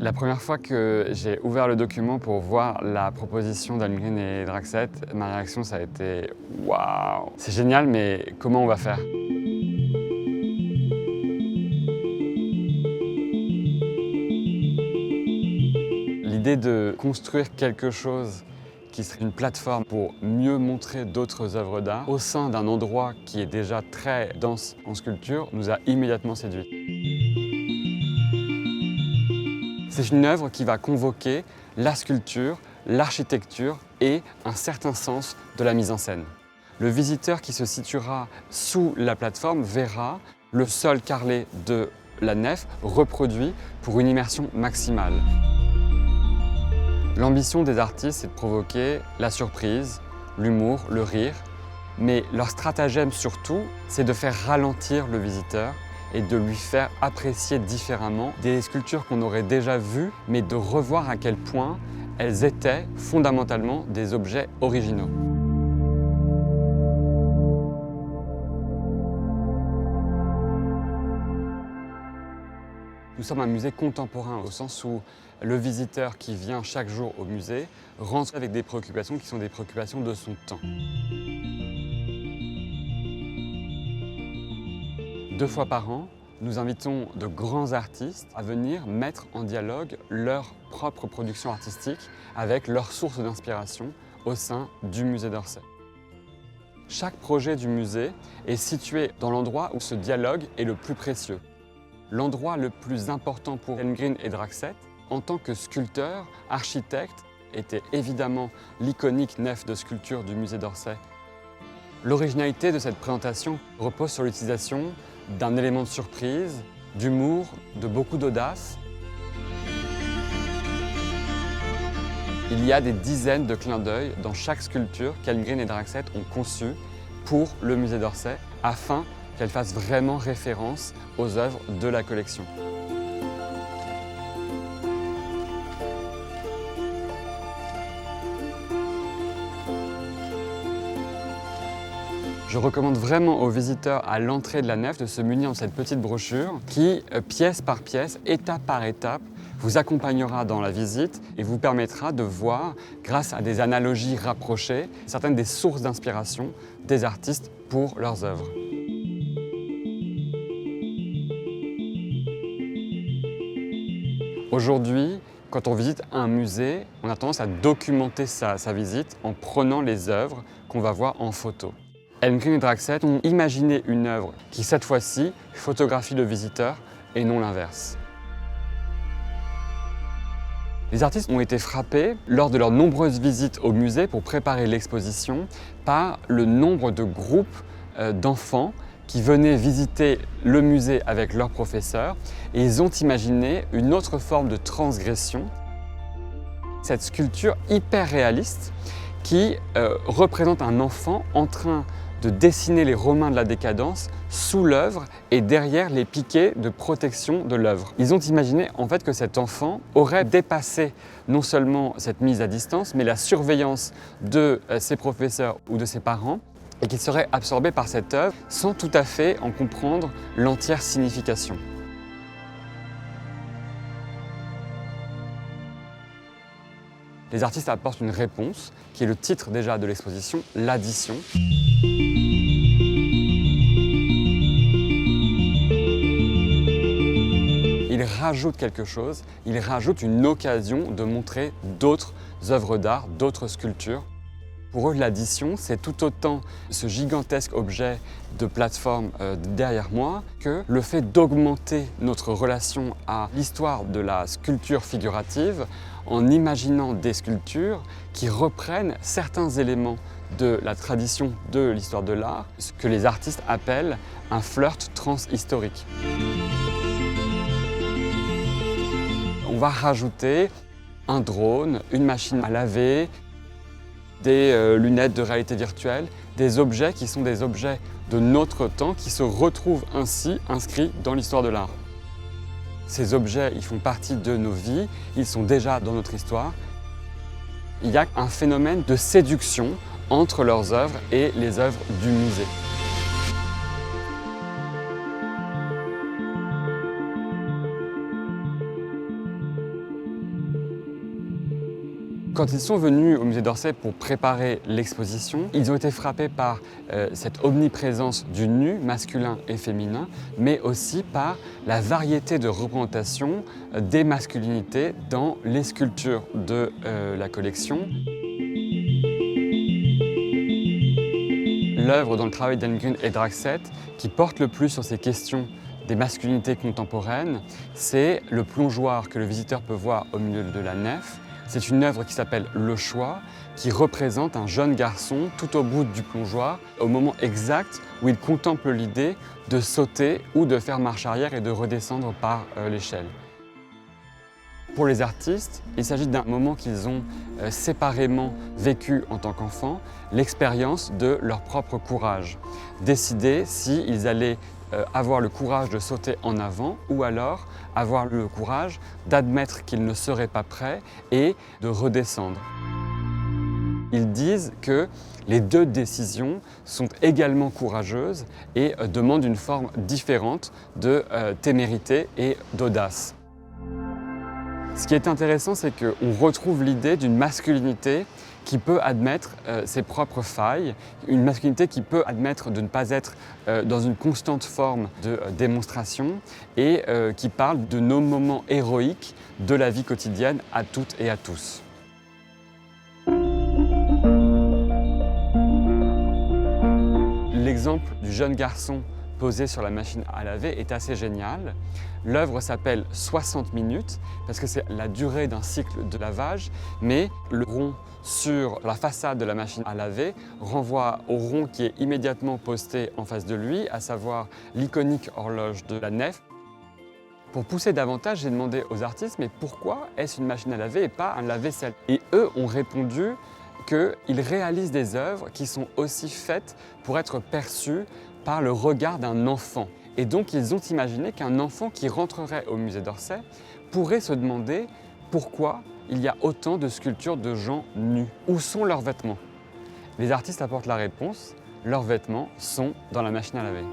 La première fois que j'ai ouvert le document pour voir la proposition d'Almgreen et Draxet, ma réaction ça a été « Waouh! C'est génial, mais comment on va faire ?» L'idée de construire quelque chose qui serait une plateforme pour mieux montrer d'autres œuvres d'art au sein d'un endroit qui est déjà très dense en sculpture nous a immédiatement séduits. C'est une œuvre qui va convoquer la sculpture, l'architecture et un certain sens de la mise en scène. Le visiteur qui se situera sous la plateforme verra le sol carrelé de la nef reproduit pour une immersion maximale. L'ambition des artistes, c'est de provoquer la surprise, l'humour, le rire, mais leur stratagème surtout, c'est de faire ralentir le visiteur et de lui faire apprécier différemment des sculptures qu'on aurait déjà vues, mais de revoir à quel point elles étaient fondamentalement des objets originaux. Nous sommes un musée contemporain au sens où le visiteur qui vient chaque jour au musée rentre avec des préoccupations qui sont des préoccupations de son temps. 2 fois par an, nous invitons de grands artistes à venir mettre en dialogue leur propre production artistique avec leurs sources d'inspiration au sein du musée d'Orsay. Chaque projet du musée est situé dans l'endroit où ce dialogue est le plus précieux. L'endroit le plus important pour Almgreen et Draxet, en tant que sculpteur, architecte, était évidemment l'iconique nef de sculpture du musée d'Orsay. L'originalité de cette présentation repose sur l'utilisation d'un élément de surprise, d'humour, de beaucoup d'audace. Il y a des dizaines de clins d'œil dans chaque sculpture qu'Almgreen et Draxet ont conçue pour le musée d'Orsay afin qu'elle fasse vraiment référence aux œuvres de la collection. Je recommande vraiment aux visiteurs à l'entrée de la nef de se munir de cette petite brochure qui, pièce par pièce, étape par étape, vous accompagnera dans la visite et vous permettra de voir, grâce à des analogies rapprochées, certaines des sources d'inspiration des artistes pour leurs œuvres. Aujourd'hui, quand on visite un musée, on a tendance à documenter sa visite en prenant les œuvres qu'on va voir en photo. Almgreen et Draxet ont imaginé une œuvre qui, cette fois-ci, photographie le visiteur et non l'inverse. Les artistes ont été frappés, lors de leurs nombreuses visites au musée pour préparer l'exposition, par le nombre de groupes d'enfants qui venaient visiter le musée avec leurs professeurs et ils ont imaginé une autre forme de transgression. Cette sculpture hyper réaliste qui représente un enfant en train de dessiner les Romains de la décadence sous l'œuvre et derrière les piquets de protection de l'œuvre. Ils ont imaginé en fait que cet enfant aurait dépassé non seulement cette mise à distance, mais la surveillance de ses professeurs ou de ses parents et qu'il serait absorbé par cette œuvre sans tout à fait en comprendre l'entière signification. Les artistes apportent une réponse, qui est le titre déjà de l'exposition, l'addition. Ils rajoutent quelque chose, ils rajoutent une occasion de montrer d'autres œuvres d'art, d'autres sculptures. Pour eux, l'addition, c'est tout autant ce gigantesque objet de plateforme derrière moi que le fait d'augmenter notre relation à l'histoire de la sculpture figurative en imaginant des sculptures qui reprennent certains éléments de la tradition de l'histoire de l'art, ce que les artistes appellent un flirt transhistorique. On va rajouter un drone, une machine à laver, des lunettes de réalité virtuelle, des objets qui sont des objets de notre temps qui se retrouvent ainsi inscrits dans l'histoire de l'art. Ces objets, ils font partie de nos vies, ils sont déjà dans notre histoire. Il y a un phénomène de séduction entre leurs œuvres et les œuvres du musée. Quand ils sont venus au musée d'Orsay pour préparer l'exposition, ils ont été frappés par cette omniprésence du nu, masculin et féminin, mais aussi par la variété de représentations des masculinités dans les sculptures de la collection. L'œuvre dans le travail d'Almgren et Draxet qui porte le plus sur ces questions des masculinités contemporaines, c'est le plongeoir que le visiteur peut voir au milieu de la nef. C'est une œuvre qui s'appelle Le Choix, qui représente un jeune garçon tout au bout du plongeoir, au moment exact où il contemple l'idée de sauter ou de faire marche arrière et de redescendre par l'échelle. Pour les artistes, il s'agit d'un moment qu'ils ont séparément vécu en tant qu'enfants, l'expérience de leur propre courage. Décider s'ils allaient avoir le courage de sauter en avant ou alors avoir le courage d'admettre qu'ils ne seraient pas prêts et de redescendre. Ils disent que les deux décisions sont également courageuses et demandent une forme différente de témérité et d'audace. Ce qui est intéressant, c'est qu'on retrouve l'idée d'une masculinité qui peut admettre ses propres failles, une masculinité qui peut admettre de ne pas être dans une constante forme de démonstration et qui parle de nos moments héroïques de la vie quotidienne à toutes et à tous. L'exemple du jeune garçon posé sur la machine à laver est assez génial. L'œuvre s'appelle 60 minutes parce que c'est la durée d'un cycle de lavage, mais le rond sur la façade de la machine à laver renvoie au rond qui est immédiatement posté en face de lui, à savoir l'iconique horloge de la nef. Pour pousser davantage, j'ai demandé aux artistes, mais pourquoi est-ce une machine à laver et pas un lave-vaisselle? Et eux ont répondu qu'ils réalisent des œuvres qui sont aussi faites pour être perçues par le regard d'un enfant. Et donc ils ont imaginé qu'un enfant qui rentrerait au musée d'Orsay pourrait se demander pourquoi il y a autant de sculptures de gens nus. Où sont leurs vêtements? Les artistes apportent la réponse, leurs vêtements sont dans la machine à laver.